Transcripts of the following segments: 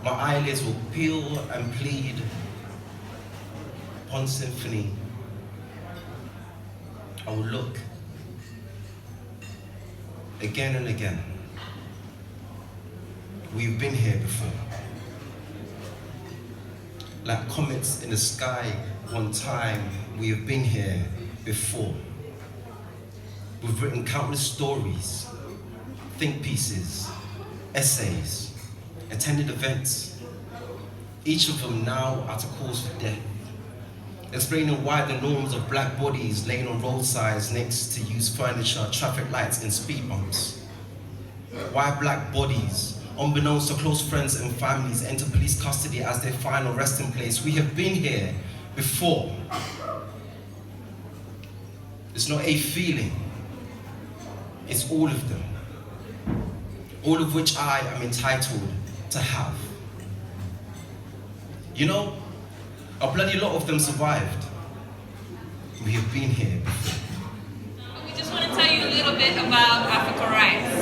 My eyelids will peel and plead upon symphony. I will look again and again. We've been here before. Like comets in the sky, one time we have been here before. We've written countless stories, think pieces, essays, attended events, each of them now at a cause for death, explaining why the norms of black bodies laying on roadsides next to used furniture, traffic lights and speed bumps. Why black bodies, unbeknownst to close friends and families, enter police custody as their final resting place. We have been here before. It's not a feeling, it's all of them. All of which I am entitled to have. You know, a bloody lot of them survived. We have been here before. We just want to tell you a little bit about Africa Rights.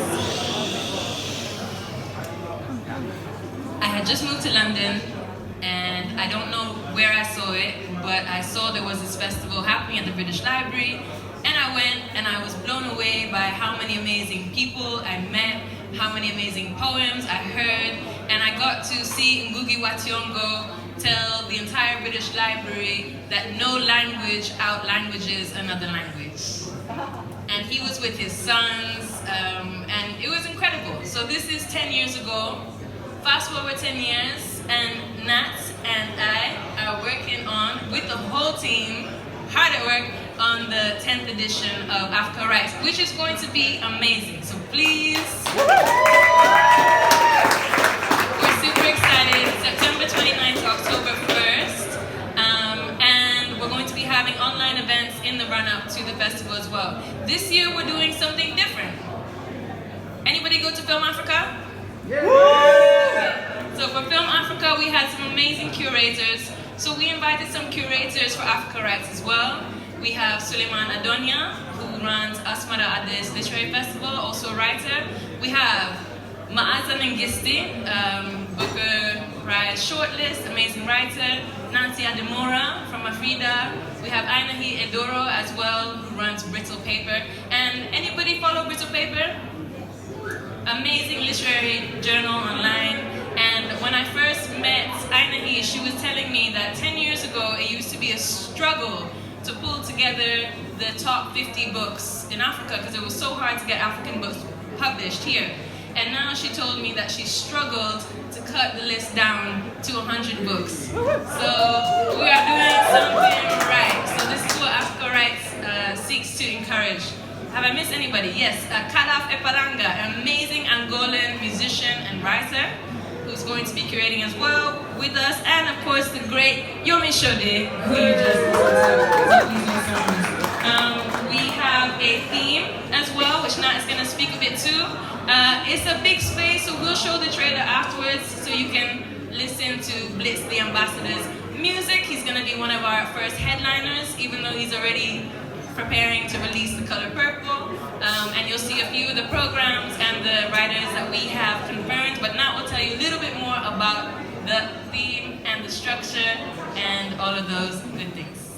I had just moved to London, and I don't know where I saw it, but I saw there was this festival happening at the British Library, and I went and I was blown away by how many amazing people I met, how many amazing poems I heard, and I got to see Ngugi wa Thiong'o tell the entire British Library that no language out-languages another language. And he was with his sons, and it was incredible. So this is 10 years ago. Fast forward 10 years, and Nat and I are working on, with the whole team, hard at work, on the 10th edition of Africa Rights, which is going to be amazing. So please, we're super excited. September 29th to October 1st. And we're going to be having online events in the run-up to the festival as well. This year we're doing something different. Anybody go to Film Africa? Yeah. Okay. So for Film Africa, we had some amazing curators. So we invited some curators for Africa Rights as well. We have Suleiman Adonia, who runs Asmara Ade's Literary Festival, also a writer. We have Maaza Mengisti, Booker Prize shortlist, amazing writer. Nancy Ademora from Afrida. We have Ainahi Edoro as well, who runs Brittle Paper. And anybody follow Brittle Paper? Amazing literary journal online. And when I first met Ainahi, she was telling me that 10 years ago, it used to be a struggle to pull together the top 50 books in Africa because it was so hard to get African books published here. And now she told me that she struggled to cut the list down to 100 books. So we are doing something right. So this is what Africa Rights seeks to encourage. Have I missed anybody? Yes, Kalaf Epalanga, an amazing Angolan musician and writer who's going to be curating as well with us, and of course the great Yomi Shode, who you just we have a theme as well, which Nat is going to speak a bit too. It's a big space, so we'll show the trailer afterwards so you can listen to Blitz the Ambassador's music. He's going to be one of our first headliners, even though he's already preparing to release The Color Purple. And you'll see a few of the programs and the writers that we have confirmed, but Nat will tell you a little bit more about the theme and the structure and all of those good things.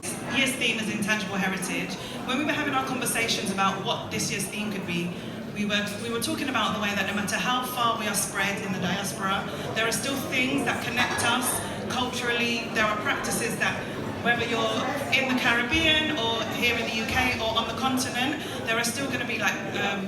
This year's theme is Intangible Heritage. When we were having our conversations about what this year's theme could be, we were talking about the way that no matter how far we are spread in the diaspora, there are still things that connect us culturally. There are practices that, whether you're in the Caribbean or here in the UK or on the continent, there are still going to be like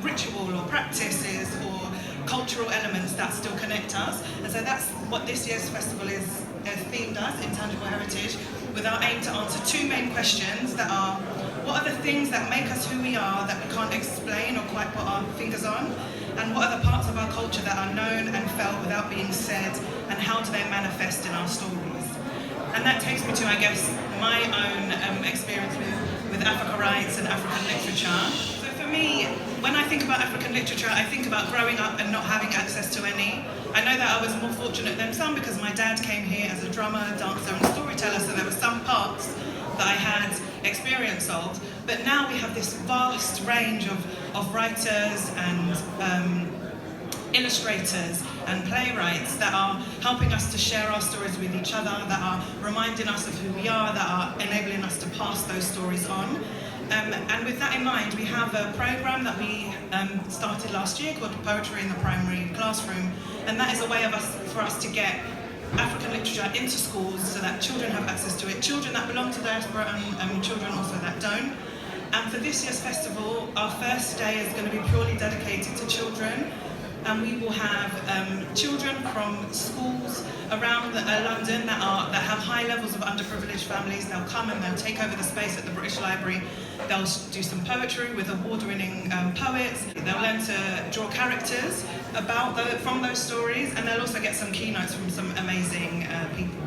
ritual or practices or cultural elements that still connect us. And so that's what this year's festival is themed as, Intangible Heritage, with our aim to answer two main questions that are, what are the things that make us who we are that we can't explain or quite put our fingers on? And what are the parts of our culture that are known and felt without being said? And how do they manifest in our stories? And that takes me to, I guess, my own experience with Africa Rights and African literature. So for me, when I think about African literature, I think about growing up and not having access to any. I know that I was more fortunate than some because my dad came here as a drummer, dancer and storyteller, so there were some parts that I had experience of. But now we have this vast range of writers and illustrators and playwrights that are helping us to share our stories with each other, that are reminding us of who we are, that are enabling us to pass those stories on. And with that in mind, we have a program that we started last year called Poetry in the Primary Classroom, and that is a way for us to get African literature into schools so that children have access to it, children that belong to diaspora and children also that don't. And for this year's festival, our first day is going to be purely dedicated to children, and we will have children from schools around London that have high levels of underprivileged families. They'll come and they'll take over the space at the British Library. They'll do some poetry with award-winning poets. They'll learn to draw characters from those stories, and they'll also get some keynotes from some amazing people.